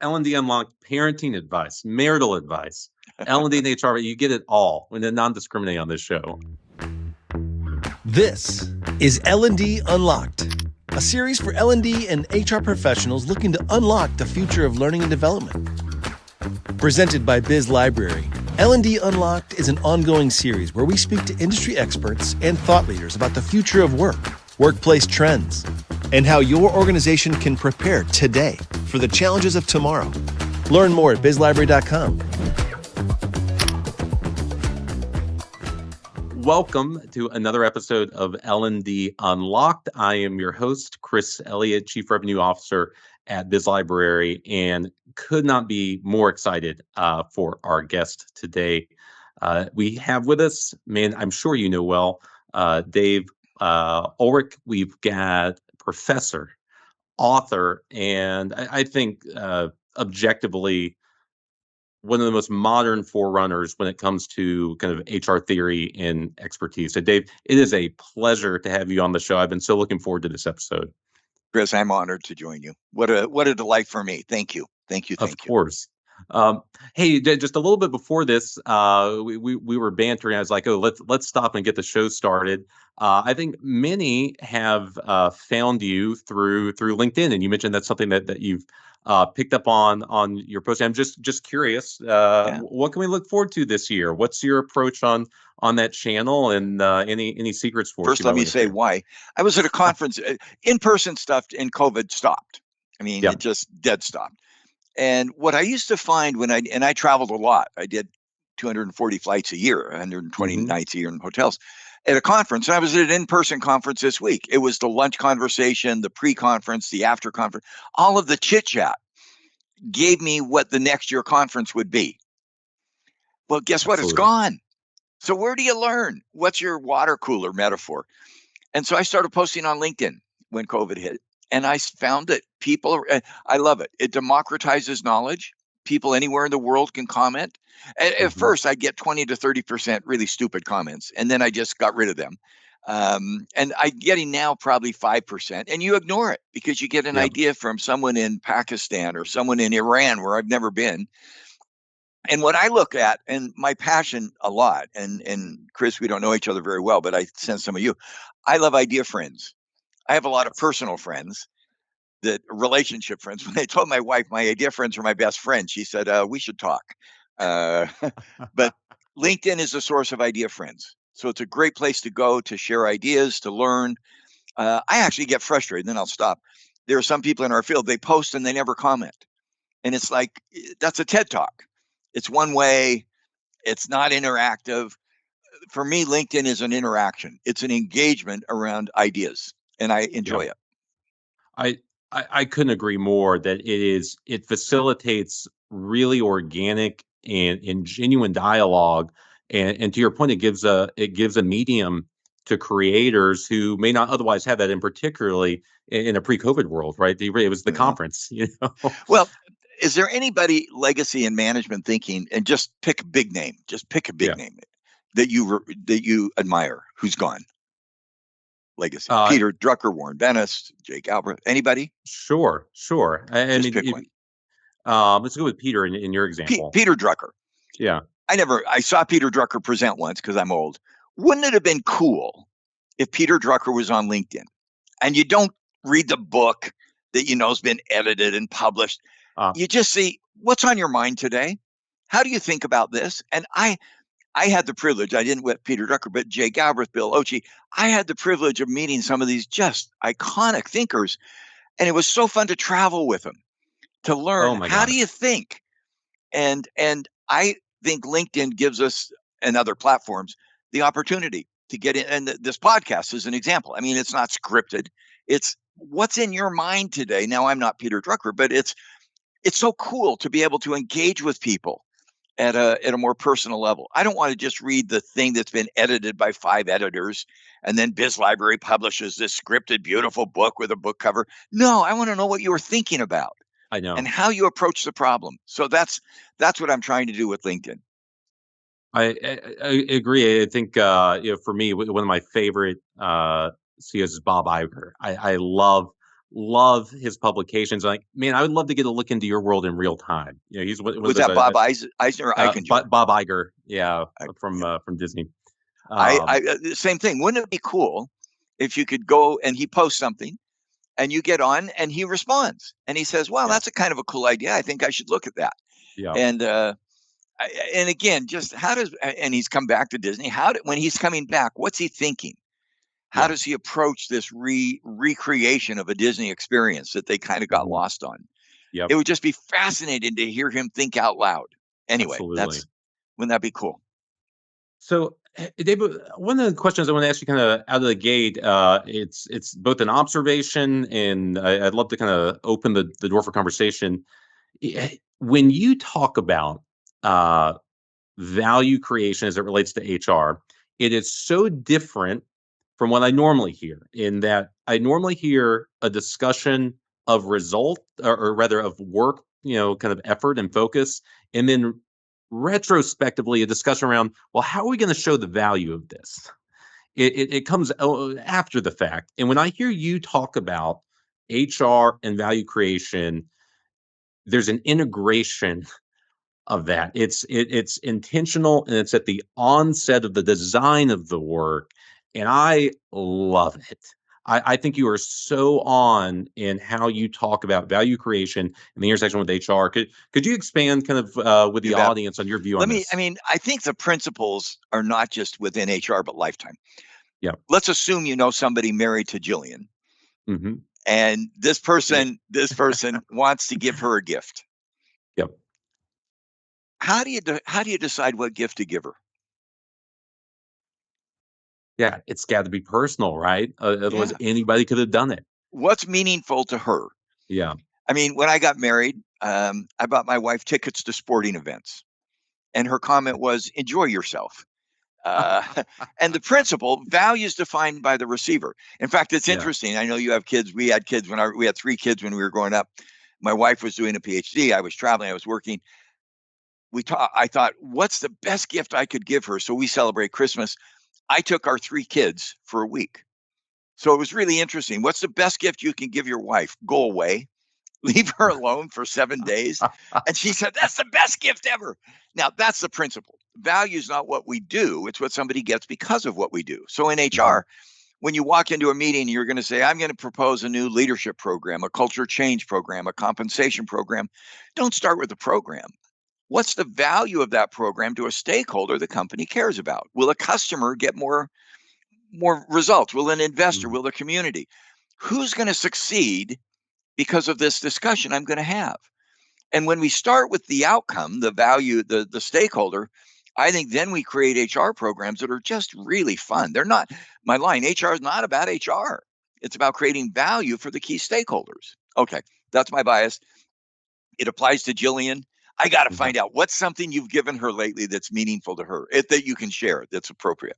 L&D Unlocked parenting advice, marital advice, L&D and HR, you get it all when they non-discriminate on this show. This is L&D Unlocked, a series for L&D and HR professionals looking to unlock the future of learning and development. Presented by BizLibrary, L&D Unlocked is an ongoing series where we speak to industry experts and thought leaders about the future of work, workplace trends, and how your organization can prepare today for the challenges of tomorrow. Learn more at bizlibrary.com. Welcome to another episode of L&D Unlocked. I am your host, Chris Elliott, Chief Revenue Officer at BizLibrary, and could not be more excited for our guest today. We have with us, man, I'm sure you know well, Dave Ulrich. We've got professor, author, and I think objectively one of the most modern forerunners when it comes to kind of HR theory and expertise. So, Dave, it is a pleasure to have you on the show. I've been so looking forward to this episode. Chris, I'm honored to join you. What a delight for me. Thank you. Of course. Hey, just a little bit before this, we were bantering. I was like, oh, let's stop and get the show started. I think many have found you through LinkedIn, and you mentioned that's something that you've picked up on your post. I'm just curious, what can we look forward to this year? What's your approach on that channel, and any secrets for us? First, let me say why. I was at a conference, in-person stuff, and COVID stopped. I mean, It just dead stopped. And what I used to find when I traveled a lot, I did 240 flights a year, 120 nights a year in hotels at a conference. And I was at an in-person conference this week. It was the lunch conversation, the pre-conference, the after conference, all of the chit chat gave me what the next year conference would be. Well, guess what? Absolutely. It's gone. So where do you learn? What's your water cooler metaphor? And so I started posting on LinkedIn when COVID hit. And I found that I love it. It democratizes knowledge. People anywhere in the world can comment. At first, I'd get 20 to 30% really stupid comments, and then I just got rid of them. And I'm getting now probably 5%. And you ignore it because you get an idea from someone in Pakistan or someone in Iran where I've never been. And what I look at, and my passion a lot, and Chris, we don't know each other very well, but I sense some of you. I love idea friends. I have a lot of personal friends, relationship friends. When I told my wife my idea friends are my best friends, she said, we should talk. But LinkedIn is a source of idea friends. So it's a great place to go to share ideas, to learn. I actually get frustrated, and then I'll stop. There are some people in our field, they post and they never comment. And it's like, that's a TED Talk. It's one way. It's not interactive. For me, LinkedIn is an interaction. It's an engagement around ideas. And I enjoy it. I couldn't agree more that it facilitates really organic and genuine dialogue. And to your point, it gives a medium to creators who may not otherwise have that, and particularly in a pre-COVID world, right? It was the conference, you know? Well, is there anybody legacy and management thinking, and just pick a big name, name that you admire who's gone? Legacy. Peter Drucker, Warren Bennis, Jake Albrecht, anybody? Sure. I mean, pick one. Let's go with Peter in your example. Peter Drucker. Yeah. I saw Peter Drucker present once because I'm old. Wouldn't it have been cool if Peter Drucker was on LinkedIn and you don't read the book that you know has been edited and published? You just see what's on your mind today. How do you think about this? And I had the privilege, I didn't with Peter Drucker, but Jay Galbraith, Bill Ochi, I had the privilege of meeting some of these just iconic thinkers. And it was so fun to travel with them, to learn, how do you think? And I think LinkedIn gives us, and other platforms, the opportunity to get in. And this podcast is an example. I mean, it's not scripted. It's what's in your mind today. Now, I'm not Peter Drucker, but it's so cool to be able to engage with people at a more personal level. I don't want to just read the thing that's been edited by 5 editors and then BizLibrary publishes this scripted, beautiful book with a book cover. No, I want to know what you were thinking about. I know. And how you approach the problem. So that's what I'm trying to do with LinkedIn. I agree. I think for me, one of my favorite CEOs is Bob Iger. I love love his publications. Like, man, I would love to get a look into your world in real time. You know, he's one Was of that the Bob Eisner or Eichinger? Bob Iger, yeah, I, from Disney. same thing. Wouldn't it be cool if you could go and he posts something and you get on and he responds and he says, "Well, Yeah, that's a kind of a cool idea. I think I should look at that." yeah, And and again, just how does and he's come back to Disney. When he's coming back, what's he thinking? How yeah. does he approach this recreation of a Disney experience that they kind of got Mhm. lost on? Yep, It would just be fascinating to hear him think out loud. Anyway, absolutely. wouldn't that be cool? So, David, one of the questions I want to ask you, kind of out of the gate, it's both an observation, and I'd love to kind of open the door for conversation. When you talk about uh, value creation as it relates to HR, it is so different from what I normally hear. In that, I normally hear a discussion of result, or rather of work, kind of effort and focus, and then retrospectively a discussion around, well, how are we going to show the value of this? It comes after the fact. And when I hear you talk about HR and value creation, there's an integration of that. It's intentional, and it's at the onset of the design of the work, and I love it. I think you are so on in how you talk about value creation and the intersection with HR. Could you expand kind of with the You bet. audience on your view on I this? mean, I think the principles are not just within HR, but lifetime. Yeah. Let's assume you know somebody married to Jillian, Hmm. and this person wants to give her a gift. Yep. How do you decide what gift to give her? Yeah. It's got to be personal, right? Otherwise, Yeah. anybody could have done it. What's meaningful to her? Yeah. I mean, when I got married, I bought my wife tickets to sporting events, and her comment was, "Enjoy yourself." And the principle, values defined by the receiver. In fact, it's Yeah. interesting. I know you have kids. We had kids we had 3 kids when we were growing up. My wife was doing a PhD. I was traveling. I was working. I thought, what's the best gift I could give her? So we celebrate Christmas. I took our 3 kids for a week. So it was really interesting. What's the best gift you can give your wife? Go away, leave her alone for 7 days. And she said, that's the best gift ever. Now, that's the principle. Value is not what we do, it's what somebody gets because of what we do. So in Mhm. HR, when you walk into a meeting, you're going to say, I'm going to propose a new leadership program, a culture change program, a compensation program. Don't start with the program. What's the value of that program to a stakeholder the company cares about? Will a customer get more results? Will an investor? Mm. Will the community? Who's going to succeed because of this discussion I'm going to have? And when we start with the outcome, the value, the stakeholder, I think then we create HR programs that are just really fun. They're not, my line, HR is not about HR. It's about creating value for the key stakeholders. Okay, that's my bias. It applies to Jillian. I got to Yeah. find out what's something you've given her lately that's meaningful to her, that you can share, that's appropriate.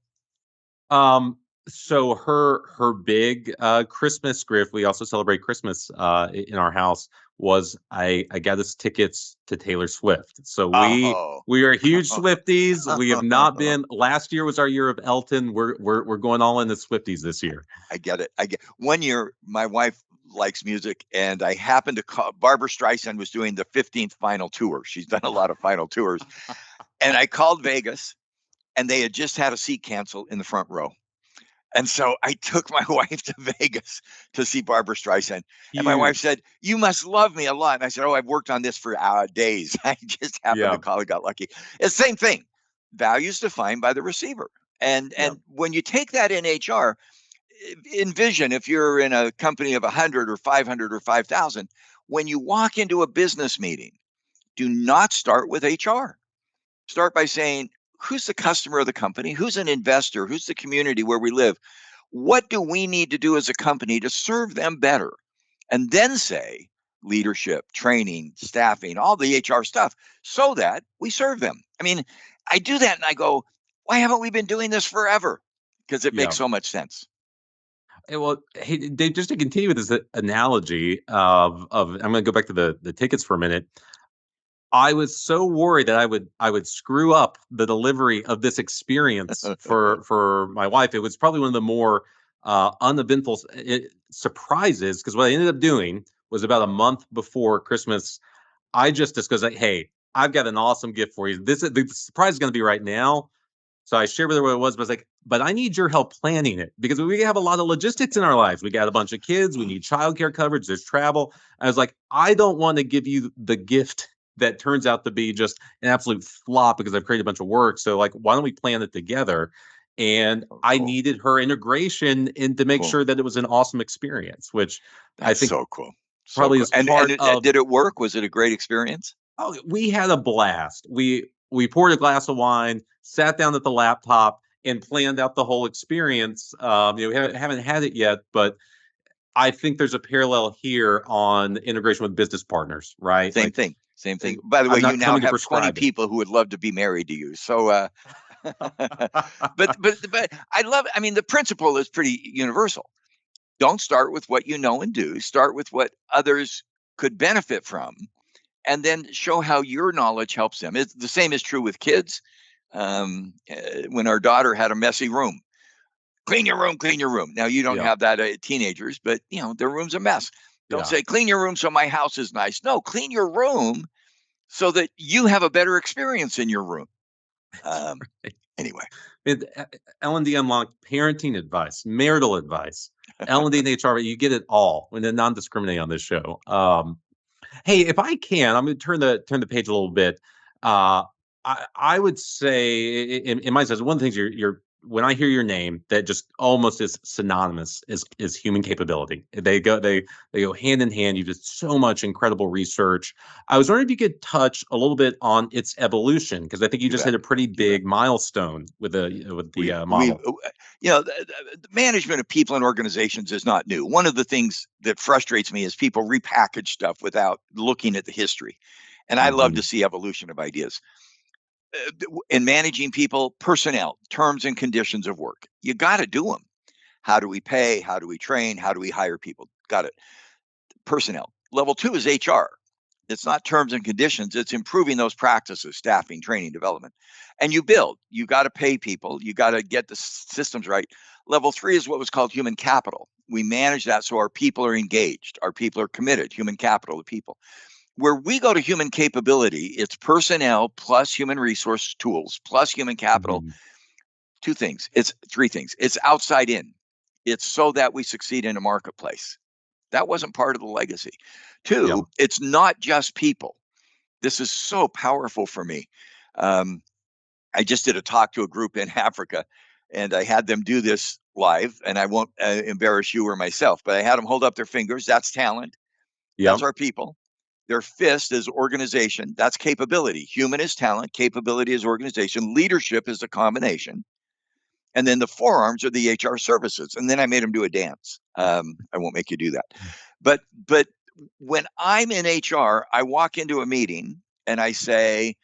Um, so her big Christmas gift, we also celebrate Christmas in our house, was I got us tickets to Taylor Swift. So Oh, we are huge Swifties. We have not been. Last year was our year of Elton. We're going all in the Swifties this year. I get it. I get 1 year, my wife likes music, and I happened to call Barbara Streisand was doing the 15th final tour. She's done a lot of final tours. And I called Vegas, and they had just had a seat canceled in the front row. And so I took my wife to Vegas to see Barbara Streisand. And my wife Huge. said, "You must love me a lot." And I said, "Oh, I've worked on this for days. I just happened to Yeah. call it, got lucky." It's the same thing. Values defined by the receiver. And Yeah. when you take that in HR, envision if you're in a company of 100 or 500 or 5,000, when you walk into a business meeting, do not start with HR. Start by saying, who's the customer of the company? Who's an investor? Who's the community where we live? What do we need to do as a company to serve them better? And then say leadership, training, staffing, all the HR stuff, so that we serve them. I mean, I do that and I go, why haven't we been doing this forever? Because it makes Yeah. so much sense. Well, hey, Dave, just to continue with this analogy of I'm going to go back to the tickets for a minute. I was so worried that I would screw up the delivery of this experience for my wife. It was probably one of the more uneventful surprises. Because what I ended up doing was about a month before Christmas, I just discussed like, hey, I've got an awesome gift for you. The surprise is going to be right now. So I shared with her what it was, but I was like, but I need your help planning it because we have a lot of logistics in our lives. We got a bunch of kids. We need childcare coverage. There's travel. I was like, I don't want to give you the gift that turns out to be just an absolute flop because I've created a bunch of work. So like, why don't we plan it together? And I needed her integration and to make sure that it was an awesome experience, which I think so cool. probably is part of. Did it work? Was it a great experience? Oh, we had a blast. We poured a glass of wine, sat down at the laptop, and planned out the whole experience. We haven't had it yet, but I think there's a parallel here on integration with business partners, right? Same thing. Same thing. By the way, you now have 20 people who would love to be married to you. So, but I love. I mean, the principle is pretty universal. Don't start with what you know and do. Start with what others could benefit from, and then show how your knowledge helps them. The same is true with kids. When our daughter had a messy room, clean your room, clean your room. Now you don't have that teenagers, but their room's a mess. Don't say clean your room so my house is nice. No, clean your room so that you have a better experience in your room. Anyway, L&D Unlocked parenting advice, marital advice, L&D and HR. You get it all when non discriminating on this show. Hey, if I can, I'm going to turn the page a little bit. I would say, in my sense, one of the things you're when I hear your name, that just almost is synonymous is human capability. They go hand in hand. You did so much incredible research. I was wondering if you could touch a little bit on its evolution, because I think you just hit a pretty big milestone with the model. The management of people and organizations is not new. One of the things that frustrates me is people repackage stuff without looking at the history. And I love to see evolution of ideas. In managing people, personnel, terms and conditions of work, you got to do them. How do we pay? How do we train? How do we hire people? Got it. Personnel. Level 2 is HR. It's not terms and conditions. It's improving those practices, staffing, training, development. And you build. You got to pay people. You got to get the systems right. Level 3 is what was called human capital. We manage that so our people are engaged. Our people are committed. Human capital, the people. Where we go to human capability, it's personnel plus human resource tools plus human capital. Two things. It's three things. It's outside in. It's so that we succeed in a marketplace. That wasn't part of the legacy. Two, it's not just people. This is so powerful for me. I just did a talk to a group in Africa, and I had them do this live, and I won't embarrass you or myself, but I had them hold up their fingers. That's talent. That's our people. Their fist is organization. That's capability. Human is talent. Capability is organization. Leadership is a combination. And then the forearms are the HR services. And then I made them do a dance. I won't make you do that. But when I'm in HR, I walk into a meeting and I say,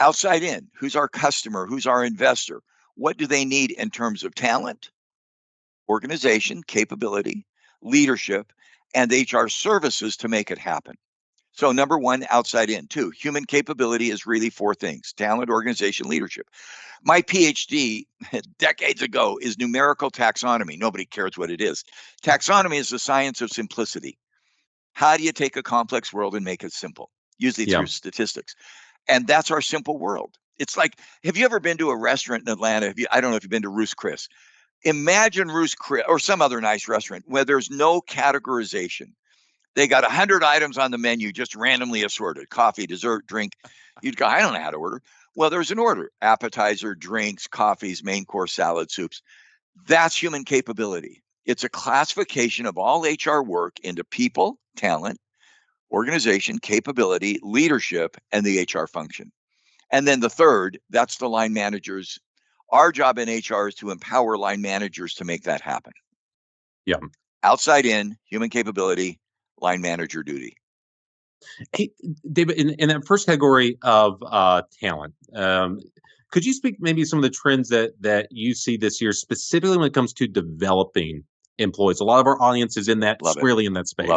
outside in, who's our customer? Who's our investor? What do they need in terms of talent, organization, capability, leadership, and HR services to make it happen? So number one, outside in. Two, human capability is really four things: talent, organization, leadership. My PhD decades ago is numerical taxonomy. Nobody cares what it is. Taxonomy is the science of simplicity. How do you take a complex world and make it simple? Usually through statistics. And that's our simple world. It's like, have you ever been to a restaurant in Atlanta? I don't know if you've been to Ruth's Chris. Imagine Ruth's Chris or some other nice restaurant where there's no categorization. They got 100 items on the menu, just randomly assorted: coffee, dessert, drink. You'd go, I don't know how to order. Well, there's an order: appetizer, drinks, coffees, main course, salad, soups. That's human capability. It's a classification of all HR work into people, talent, organization, capability, leadership, and the HR function. And then the third, that's the line managers. Our job in HR is to empower line managers to make that happen. Outside in, human capability, line manager duty. Hey, David, in that first category of talent, could you speak maybe some of the trends that you see this year, specifically when it comes to developing employees? A lot of our audience is in that squarely in that space.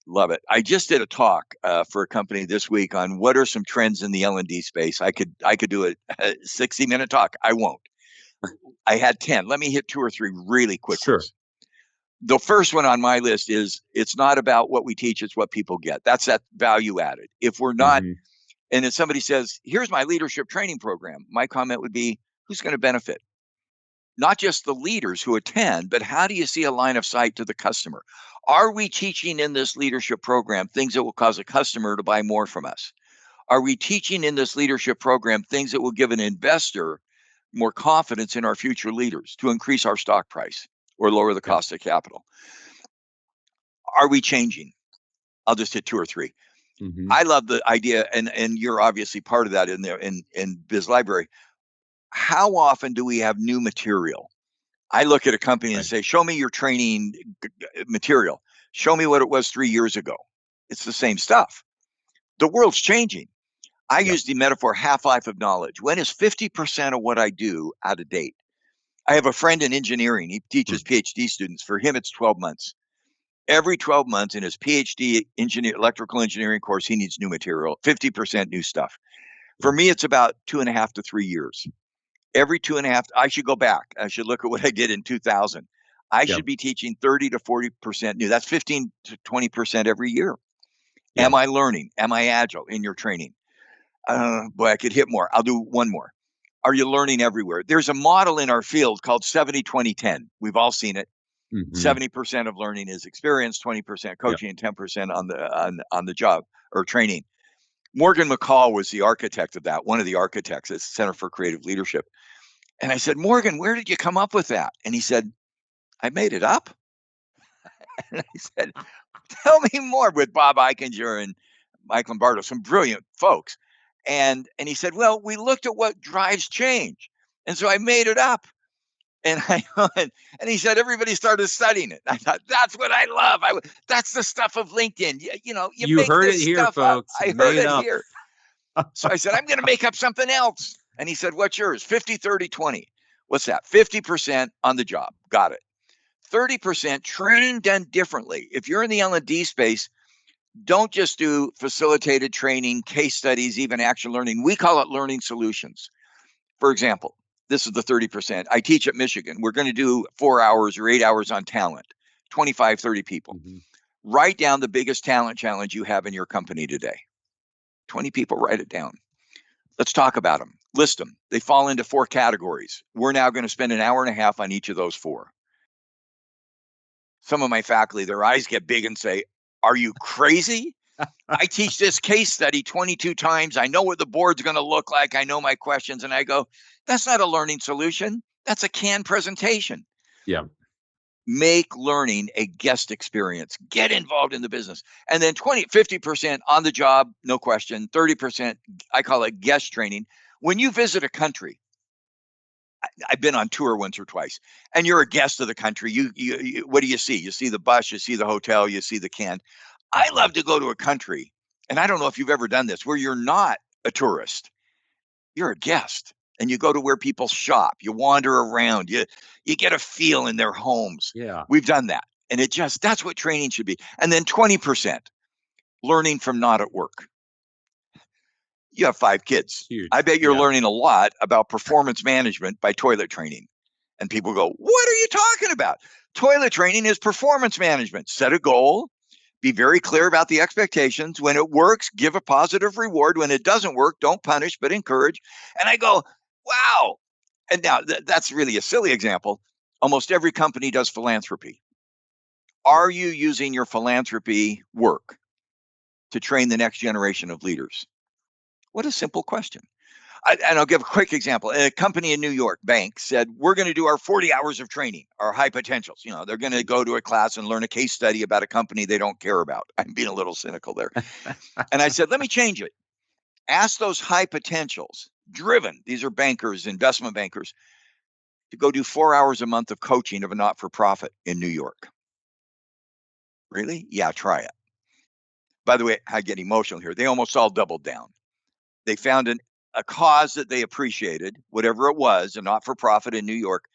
Love it. I just did a talk for a company this week on what are some trends in the L&D space. I could do a 60-minute talk. I won't. I had 10. Let me hit two or three really quick ones. The first one on my list is it's not about what we teach, it's what people get. That's that value added. If we're not, and if somebody says, here's my leadership training program, my comment would be, who's going to benefit? Not just the leaders who attend, but how do you see a line of sight to the customer? Are we teaching in this leadership program things that will cause a customer to buy more from us? Are we teaching in this leadership program things that will give an investor more confidence in our future leaders to increase our stock price or lower the cost of capital? Are we changing? I'll just hit two or three. I love the idea, and you're obviously part of that in there in BizLibrary. How often do we have new material? I look at a company and say, show me your training material. Show me what it was 3 years ago. It's the same stuff. The world's changing. I use the metaphor half-life of knowledge. When is 50% of what I do out of date? I have a friend in engineering. He teaches PhD students. For him, it's 12 months. Every 12 months in his PhD electrical engineering course, he needs new material, 50% new stuff. For me, it's about 2.5 to 3 years. Every 2.5, I should go back. I should look at what I did in 2000. I should be teaching 30 to 40% new. That's 15 to 20% every year. Am I learning? Am I agile in your training? Boy, I could hit more. I'll do one more. Are you learning everywhere? There's a model in our field called 70-20-10. We've all seen it. 70% of learning is experience, 20% coaching, and 10% on the job or training. Morgan McCall was the architect of that, one of the architects at Center for Creative Leadership. And I said, Morgan, where did you come up with that? And he said, I made it up. And I said, tell me more, with Bob Eichinger and Mike Lombardo, some brilliant folks. And he said, well, we looked at what drives change. And so I made it up. And he said, everybody started studying it. I thought, that's what I love. That's the stuff of LinkedIn. You make heard this it here, stuff folks. up. I heard it here. So I said, I'm going to make up something else. And he said, what's yours? 50, 30, 20. What's that? 50% on the job. Got it. 30% training done differently. If you're in the L&D space, don't just do facilitated training, case studies, even action learning. We call it learning solutions. For example, this is the 30%. I teach at Michigan. We're going to do 4 hours or 8 hours on talent, 25, 30 people. Write down the biggest talent challenge you have in your company today. 20 people, write it down. Let's talk about them. List them. They fall into 4 categories. We're now going to spend an hour and a half on each of those 4. Some of my faculty, their eyes get big and say, are you crazy? I teach this case study 22 times. I know what the board's going to look like. I know my questions. And I go, that's not a learning solution. That's a canned presentation. Make learning a guest experience. Get involved in the business. And then 50% on the job, no question. 30%, I call it guest training. When you visit a country, I've been on tour once or twice, and you're a guest of the country. You what do you see? You see the bus, you see the hotel, you see the can. I love to go to a country, and I don't know if you've ever done this, where you're not a tourist. You're a guest, and you go to where people shop. You wander around. You get a feel in their homes. We've done that, and that's what training should be. And then 20%, learning from not at work. You have 5 kids. Huge. I bet you're learning a lot about performance management by toilet training. And people go, what are you talking about? Toilet training is performance management. Set a goal. Be very clear about the expectations. When it works, give a positive reward. When it doesn't work, don't punish, but encourage. And I go, wow. And now that's really a silly example. Almost every company does philanthropy. Are you using your philanthropy work to train the next generation of leaders? What a simple question. And I'll give a quick example. A company in New York, bank, said, we're going to do our 40 hours of training, our high potentials. They're going to go to a class and learn a case study about a company they don't care about. I'm being a little cynical there. And I said, let me change it. Ask those high potentials, driven, these are bankers, investment bankers, to go do 4 hours a month of coaching of a not-for-profit in New York. Really? Yeah, try it. By the way, I get emotional here. They almost all doubled down. They found a cause that they appreciated, whatever it was, a not-for-profit in New York,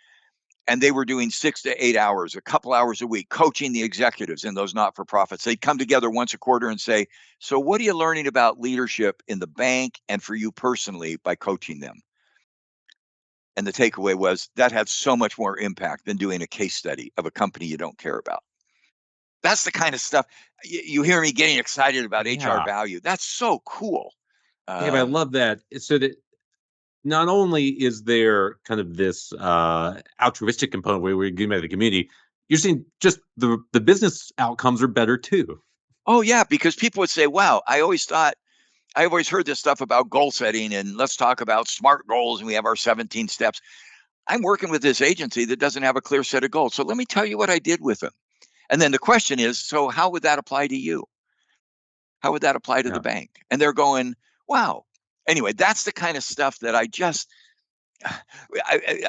and they were doing 6 to 8 hours, a couple hours a week, coaching the executives in those not-for-profits. They'd come together once a quarter and say, so what are you learning about leadership in the bank and for you personally by coaching them? And the takeaway was that had so much more impact than doing a case study of a company you don't care about. That's the kind of stuff you hear me getting excited about. HR Yeah. value. That's so cool. Yeah, but I love that. So that not only is there kind of this altruistic component where we're giving back to the community, you're seeing just the business outcomes are better too. Oh yeah, because people would say, "Wow, I always heard this stuff about goal setting, and let's talk about SMART goals, and we have our 17 steps." I'm working with this agency that doesn't have a clear set of goals, so let me tell you what I did with them. And then the question is, so how would that apply to you? How would that apply to the Yeah. bank? And they're going, "Wow." Anyway, that's the kind of stuff that I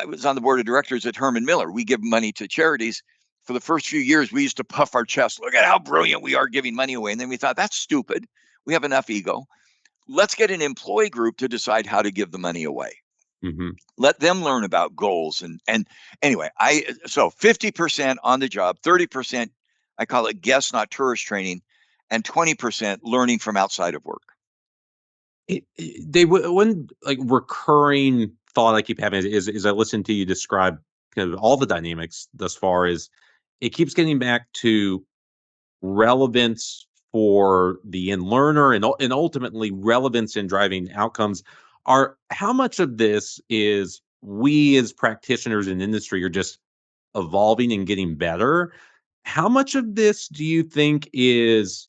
was on the board of directors at Herman Miller. We give money to charities. For the first few years, we used to puff our chest. Look at how brilliant we are giving money away. And then we thought, that's stupid. We have enough ego. Let's get an employee group to decide how to give the money away. Mm-hmm. Let them learn about goals. And anyway, so 50% on the job, 30%, I call it guest, not tourist training, and 20% learning from outside of work. One like recurring thought I keep having is I listen to you describe kind of all the dynamics thus far is it keeps getting back to relevance for the end learner and ultimately relevance in driving outcomes. Are how much of this is we as practitioners in industry are just evolving and getting better? How much of this do you think is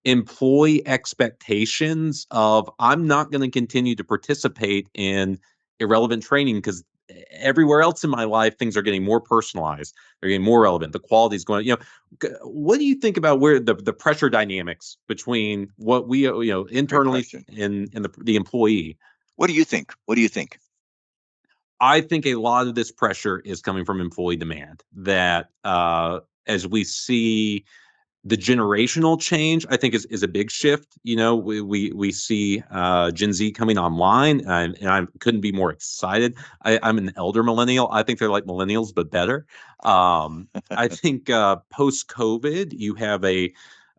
employee expectations of I'm not going to continue to participate in irrelevant training because everywhere else in my life things are getting more personalized, they're getting more relevant, the quality is going, what do you think about where the pressure dynamics between what we Great internally question. and the employee? What do you think? What do you think? I think a lot of this pressure is coming from employee demand that as we see the generational change, I think, is a big shift. We see Gen Z coming online, and I couldn't be more excited. I'm an elder millennial. I think they're like millennials, but better. I think post COVID, you have a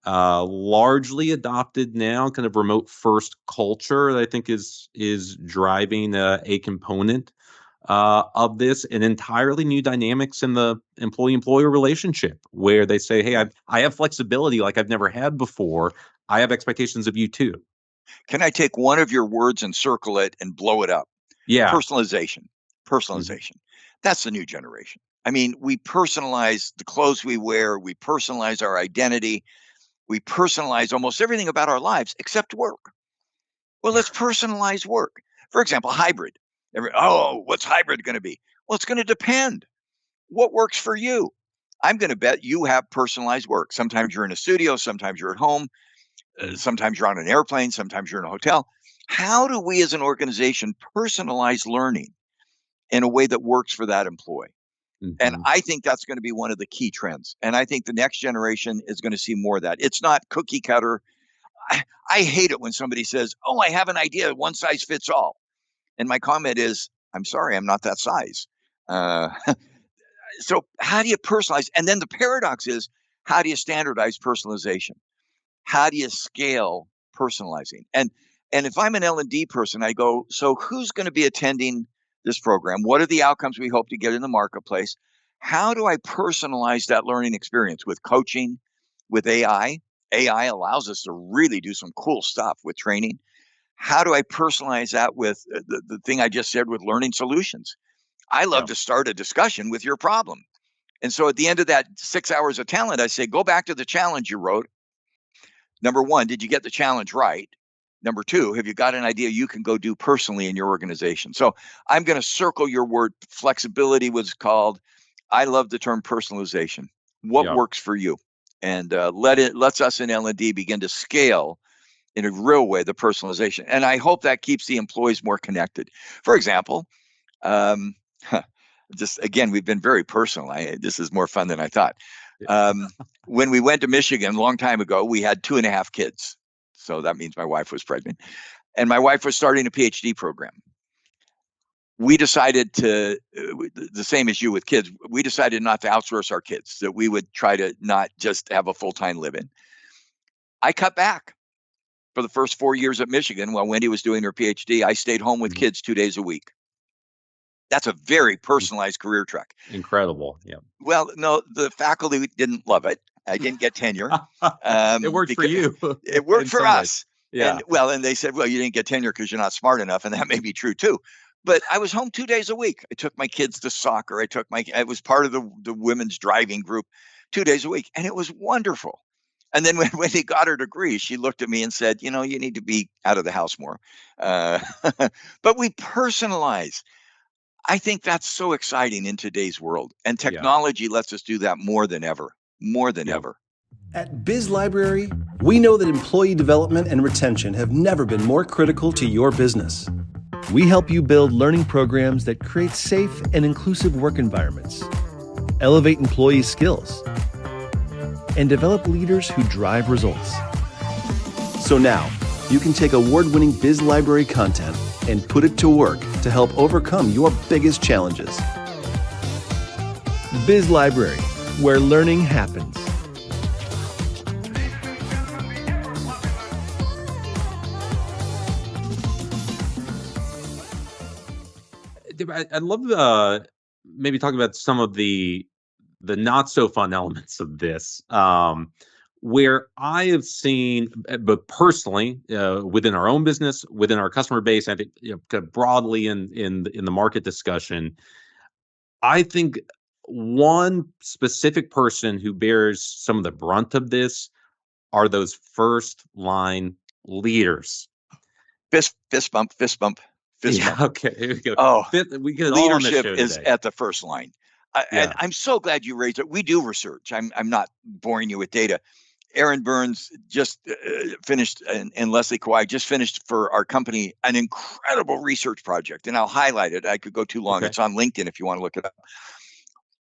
largely adopted now kind of remote first culture that I think is driving a component of this, and entirely new dynamics in the employee-employer relationship where they say, hey, I have flexibility like I've never had before. I have expectations of you too. Can I take one of your words and circle it and blow it up? Yeah. Personalization. Mhm. Personalization. That's the new generation. I mean, we personalize the clothes we wear, we personalize our identity, we personalize almost everything about our lives except work. Well, let's personalize work. For example, hybrid. What's hybrid going to be? Well, it's going to depend. What works for you? I'm going to bet you have personalized work. Sometimes you're in a studio, sometimes you're at home, Mhm. sometimes you're on an airplane, sometimes you're in a hotel. How do we as an organization personalize learning in a way that works for that employee? And Mhm. I think that's going to be one of the key trends. And I think the next generation is going to see more of that. It's not cookie cutter. I hate it when somebody says, "Oh, I have an idea, one size fits all." And my comment is, "I'm sorry, I'm not that size." Uh, so, how do you personalize? And then the paradox is, how do you standardize personalization? How do you scale personalizing? And if I'm an L&D person, I go, so who's going to be attending this program? What are the outcomes we hope to get in the marketplace? How do I personalize that learning experience with coaching, with AI? AI allows us to really do some cool stuff with training. How do I personalize that with the thing I just said with learning solutions? I love Yeah. to start a discussion with your problem. And so at the end of that 6 hours of talent, I say, go back to the challenge you wrote. Number one, did you get the challenge right? Number two, have you got an idea you can go do personally in your organization? So I'm going to circle your word. Flexibility was called. I love the term personalization. What Yeah. works for you? And lets us in L&D begin to scale in a real way the personalization. And I hope that keeps the employees more connected. For example, um, just again, we've been very personal. This is more fun than I thought. Um, when we went to Michigan a long time ago, we had 2.5 kids. So that means my wife was pregnant. And my wife was starting a PhD program. We decided to, the same as you with kids, we decided not to outsource our kids, that we would try to not just have a full-time live-in. I cut back for the first 4 years at Michigan while Wendy was doing her PhD. I stayed home with Mhm. kids 2 days a week. That's a very personalized career track. Incredible. Yeah. Well, no, the faculty didn't love it. I didn't get tenure. It worked for you. It worked in for some ways. us. Yeah. And they said, well, you didn't get tenure because you're not smart enough. And that may be true too. But I was home 2 days a week. I took my kids to soccer. I was part of the women's driving group 2 days a week. And it was wonderful. And then when he got her degree, she looked at me and said, you need to be out of the house more. But we personalize. I think that's so exciting in today's world. And technology lets us do that more than ever. More than ever. At BizLibrary, we know that employee development and retention have never been more critical to your business. We help you build learning programs that create safe and inclusive work environments, elevate employee skills, and develop leaders who drive results. So now, you can take award-winning BizLibrary content and put it to work to help overcome your biggest challenges. BizLibrary, where learning happens. I'd love maybe talk about some of the not so fun elements of this, where I have seen, but personally, within our own business, within our customer base, I think kind of broadly in the market discussion, I think one specific person who bears some of the brunt of this are those first line leaders. Fist bump, fist bump, fist bump. Okay, here we go. Oh, we get it all on this leadership show is today. at the first line. And I'm so glad you raised it. We do research. I'm not boring you with data. Aaron Burns just finished, and Leslie Kawhi just finished for our company an incredible research project. And I'll highlight it. I could go too long. Okay. It's on LinkedIn if you want to look it up.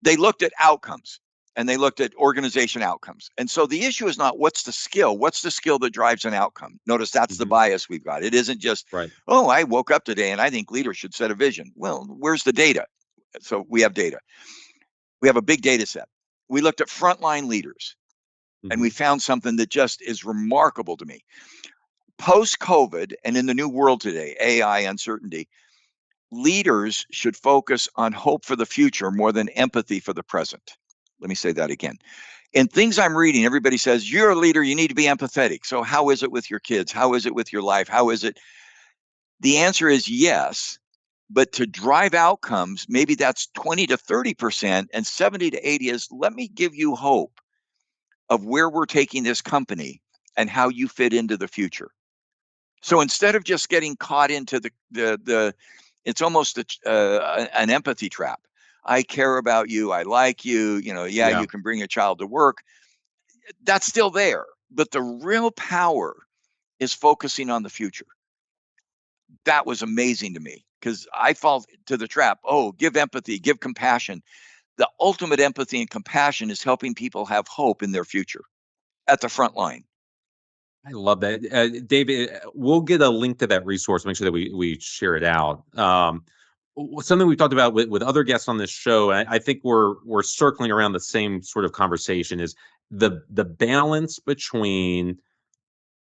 They looked at outcomes and they looked at organization outcomes. And so the issue is not what's the skill that drives an outcome. Notice that's the bias we've got. It isn't just, oh, I woke up today and I think leaders should set a vision. Well, where's the data? So we have data. We have a big data set. We looked at frontline leaders and we found something that just is remarkable to me. Post-COVID and in the new world today, AI, uncertainty, leaders should focus on hope for the future more than empathy for the present. Let me say that again. In things I'm reading, everybody says, you're a leader, you need to be empathetic. So how is it with your kids? How is it with your life? How is it? The answer is yes, but to drive outcomes, maybe that's 20 to 30%, and 70 to 80 is, let me give you hope of where we're taking this company and how you fit into the future. So instead of just getting caught into the it's almost an empathy trap. I care about you. I like you. You can bring a child to work. That's still there. But the real power is focusing on the future. That was amazing to me because I fall to the trap. Oh, give empathy, give compassion. The ultimate empathy and compassion is helping people have hope in their future at the front line. I love that. David, we'll get a link to that resource, make sure that we share it out. Something we've talked about with other guests on this show, I think we're circling around the same sort of conversation, is the balance between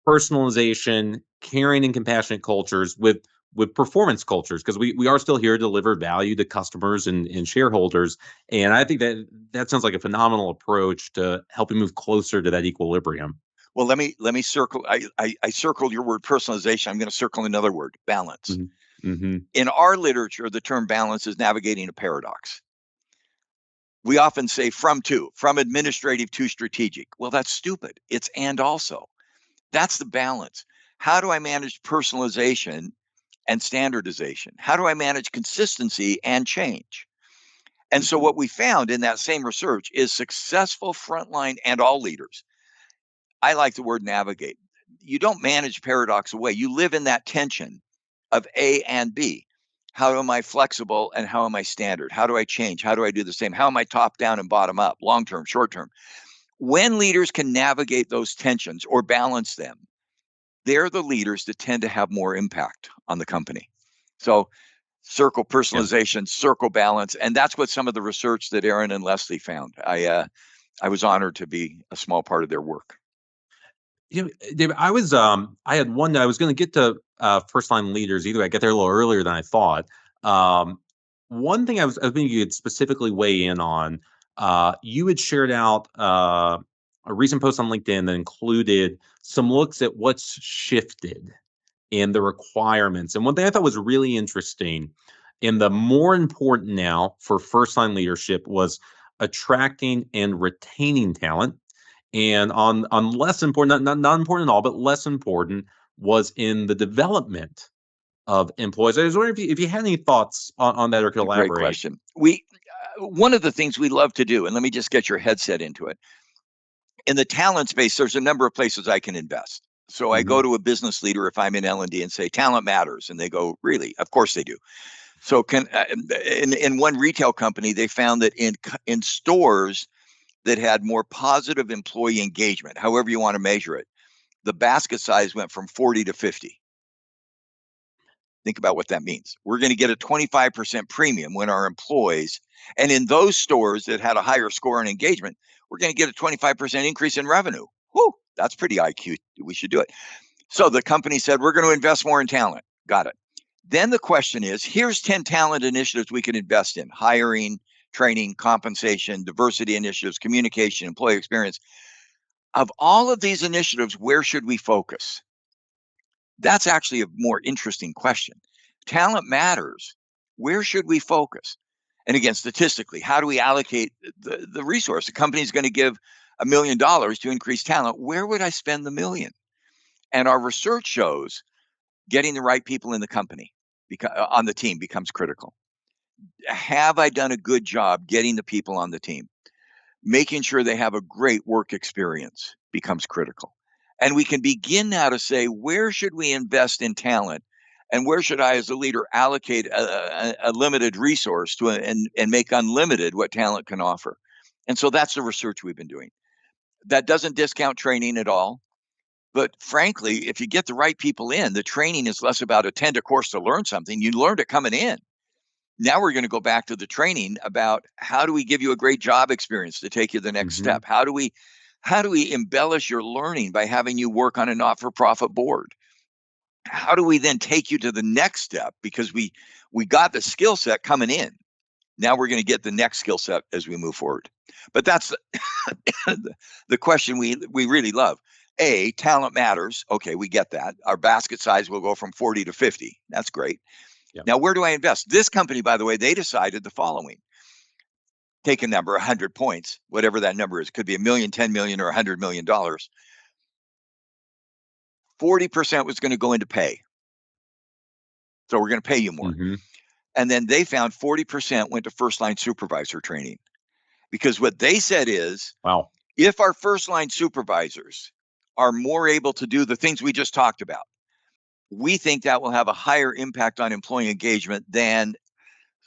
personalization, caring and compassionate cultures with performance cultures, because we are still here to deliver value to customers and shareholders. And I think that sounds like a phenomenal approach to helping move closer to that equilibrium. Well, let me circle. I circled your word personalization. I'm going to circle another word, balance. In our literature, the term balance is navigating a paradox. We often say from administrative to strategic. Well, that's stupid. It's and also. That's the balance. How do I manage personalization and standardization? How do I manage consistency and change? And so what we found in that same research is successful frontline and all leaders. I like the word navigate. You don't manage paradox away. You live in that tension of A and B. How am I flexible and how am I standard? How do I change? How do I do the same? How am I top down and bottom up, long term, short term? When leaders can navigate those tensions or balance them, they're the leaders that tend to have more impact on the company. So circle personalization, circle balance. And that's what some of the research that Aaron and Leslie found. I was honored to be a small part of their work. David, I had one. I was going to get to first line leaders. Either I get there a little earlier than I thought. one thing I was thinking you could specifically weigh in on, you had shared out a recent post on LinkedIn that included some looks at what's shifted in the requirements. And one thing I thought was really interesting, and the more important now for first line leadership, was attracting and retaining talent. And on less important, not important at all, but less important was in the development of employees. I was wondering if you had any thoughts on that or could Great elaborate. question. One of the things we love to do, and let me just get your headset into it. In the talent space, there's a number of places I can invest. So I go Mhm. to a business leader if I'm in L&D and say talent matters, and they go, really? Of course they do. So in one retail company, they found that in stores that had more positive employee engagement, however you want to measure it, the basket size went from 40 to 50. Think about what that means. We're going to get a 25% premium when our employees, and in those stores that had a higher score on engagement, we're going to get a 25% increase in revenue. Whoo, that's pretty IQ. We should do it. So the company said, we're going to invest more in talent. Got it. Then the question is, here's 10 talent initiatives we can invest in: hiring, training, compensation, diversity initiatives, communication, employee experience. Of all of these initiatives, where should we focus? That's actually a more interesting question. Talent matters. Where should we focus? And again, statistically, how do we allocate the resource? The company's going to give $1 million to increase talent. Where would I spend the million? And our research shows getting the right people in the company on the team becomes critical. Have I done a good job getting the people on the team? Making sure they have a great work experience becomes critical. And we can begin now to say, where should we invest in talent? And where should I, as a leader, allocate a limited resource to and make unlimited what talent can offer? And so that's the research we've been doing. That doesn't discount training at all. But frankly, if you get the right people in, the training is less about attend a course to learn something. You learned it coming in. Now we're going to go back to the training about how do we give you a great job experience to take you the next Mhm. step? How do we embellish your learning by having you work on a not-for-profit board? How do we then take you to the next step? Because we got the skill set coming in. Now we're going to get the next skill set as we move forward. But that's the question we really love. A, talent matters. Okay, we get that. Our basket size will go from 40 to 50. That's great. Yep. Now, where do I invest? This company, by the way, they decided the following. Take a number, 100 points, whatever that number is. It could be $1 million, 10 million, or $100 million. 40% was going to go into pay. So we're going to pay you more. Mhm. And then they found 40% went to first line supervisor training. Because what they said is, Wow. if our first line supervisors are more able to do the things we just talked about, we think that will have a higher impact on employee engagement than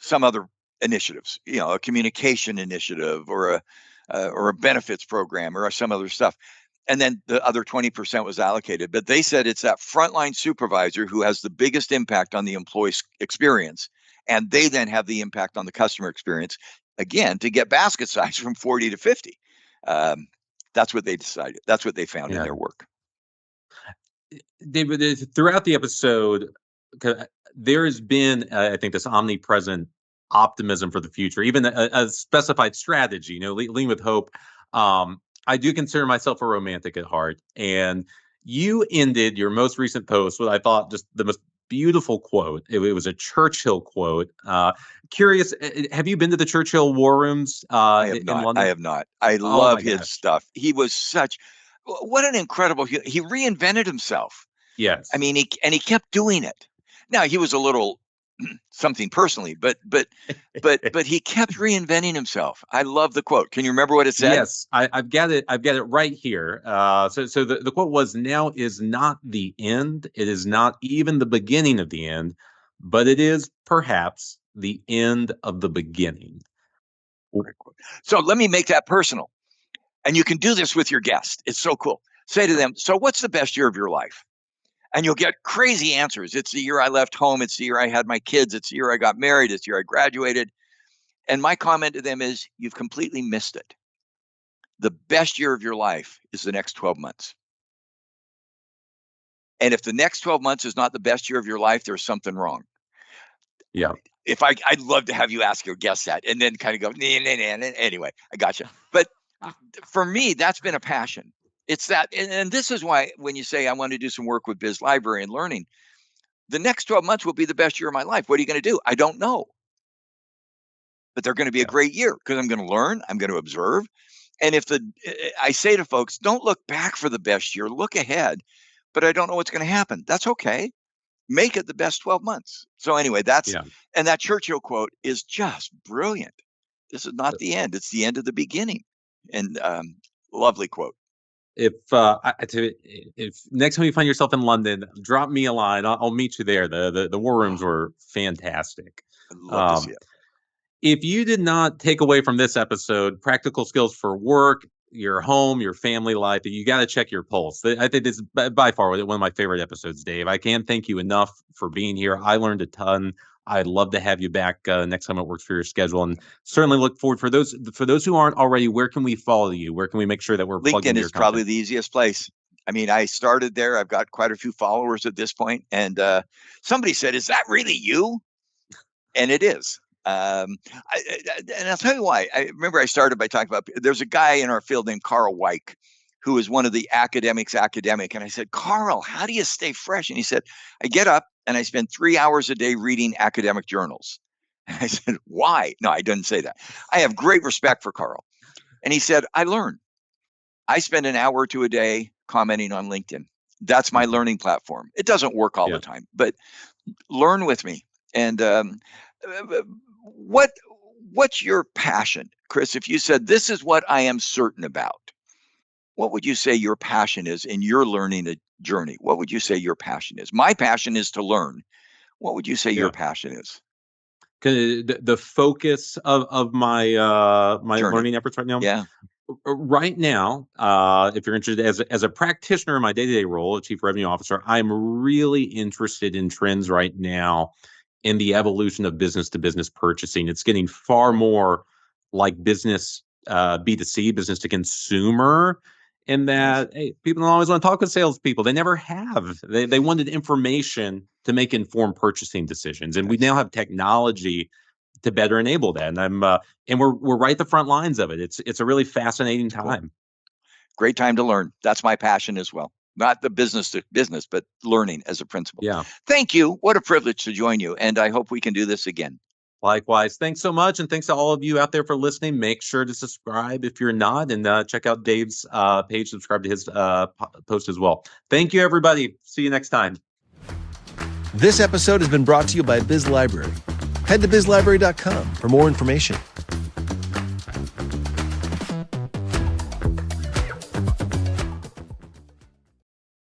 some other initiatives, a communication initiative or a benefits program or some other stuff. And then the other 20% was allocated. But they said it's that frontline supervisor who has the biggest impact on the employee experience. And they then have the impact on the customer experience, again, to get basket size from 40 to 50. That's what they decided. That's what they found in Yeah. their work. David, throughout the episode, there has been, I think, this omnipresent optimism for the future, even a specified strategy, lean with hope. I do consider myself a romantic at heart. And you ended your most recent post with, I thought, just the most beautiful quote. It was a Churchill quote. Curious, have you been to the Churchill war rooms I have in not. I London? have not. I Oh love my his gosh. stuff. He was what an incredible, he reinvented himself. I Yes. mean, he kept doing it. Now he was a little something personally, but he kept reinventing himself. I love the quote. Can you remember what it said? Yes, I've got it. I've got it right here. So the quote was, "Now is not the end. It is not even the beginning of the end, but it is perhaps the end of the beginning." Great quote. So let me make that personal. And you can do this with your guest. It's so cool. Say to them, so what's the best year of your life? And you'll get crazy answers. It's the year I left home. It's the year I had my kids. It's the year I got married. It's the year I graduated. And my comment to them is, you've completely missed it. The best year of your life is the next 12 months. And if the next 12 months is not the best year of your life, there's something wrong. Yeah. I'd love to have you ask your guests that and then kind of go, nah. Anyway, I got you. But for me, that's been a passion. It's that, and this is why when you say I want to do some work with BizLibrary and learning, the next 12 months will be the best year of my life. What are you going to do? I don't know. But they're going to be a great year because I'm going to learn, I'm going to observe. And I say to folks, don't look back for the best year, look ahead. But I don't know what's going to happen. That's okay. Make it the best 12 months. So anyway, and that Churchill quote is just brilliant. This is not the end. It's the end of the beginning. And lovely quote. If next time you find yourself in London, drop me a line. I'll meet you there. The war rooms were fantastic. I'd love to see it. If you did not take away from this episode practical skills for work, your home, your family life, you got to check your pulse. I think this is by far one of my favorite episodes, Dave. I can't thank you enough for being here. I learned a ton. I'd love to have you back next time it works for your schedule, and certainly look forward for those who aren't already. Where can we follow you? Where can we make sure that we're plugged into your LinkedIn is probably the easiest place. I mean, I started there. I've got quite a few followers at this point, and somebody said, "Is that really you?" And it is. And I'll tell you why. I remember I started by talking about, there's a guy in our field named Carl Weick, who is one of the academic. And I said, Carl, how do you stay fresh? And he said, I get up and I spend 3 hours a day reading academic journals. And I said, why? No, I didn't say that. I have great respect for Carl. And he said, I learn. I spend an hour or two a day commenting on LinkedIn. That's my learning platform. It doesn't work all the time, but learn with me. And what's your passion, Chris? If you said, this is what I am certain about, what would you say your passion is in your learning journey? What would you say your passion is? My passion is to learn. What would you say your passion is? The focus of my my journey. Learning efforts right now? Yeah. Right now, if you're interested as a practitioner in my day-to-day role as Chief Revenue Officer, I'm really interested in trends right now in the evolution of business-to-business purchasing. It's getting far more like business B2C, business to consumer, in that people don't always want to talk with salespeople. They never have. They wanted information to make informed purchasing decisions, and we now have technology to better enable that. And we're right at the front lines of it. It's a really fascinating time. Cool. Great time to learn. That's my passion as well. Not the business to business, but learning as a principle. Yeah. Thank you. What a privilege to join you. And I hope we can do this again. Likewise. Thanks so much. And thanks to all of you out there for listening. Make sure to subscribe if you're not, and check out Dave's page, subscribe to his post as well. Thank you, everybody. See you next time. This episode has been brought to you by BizLibrary. Head to bizlibrary.com for more information.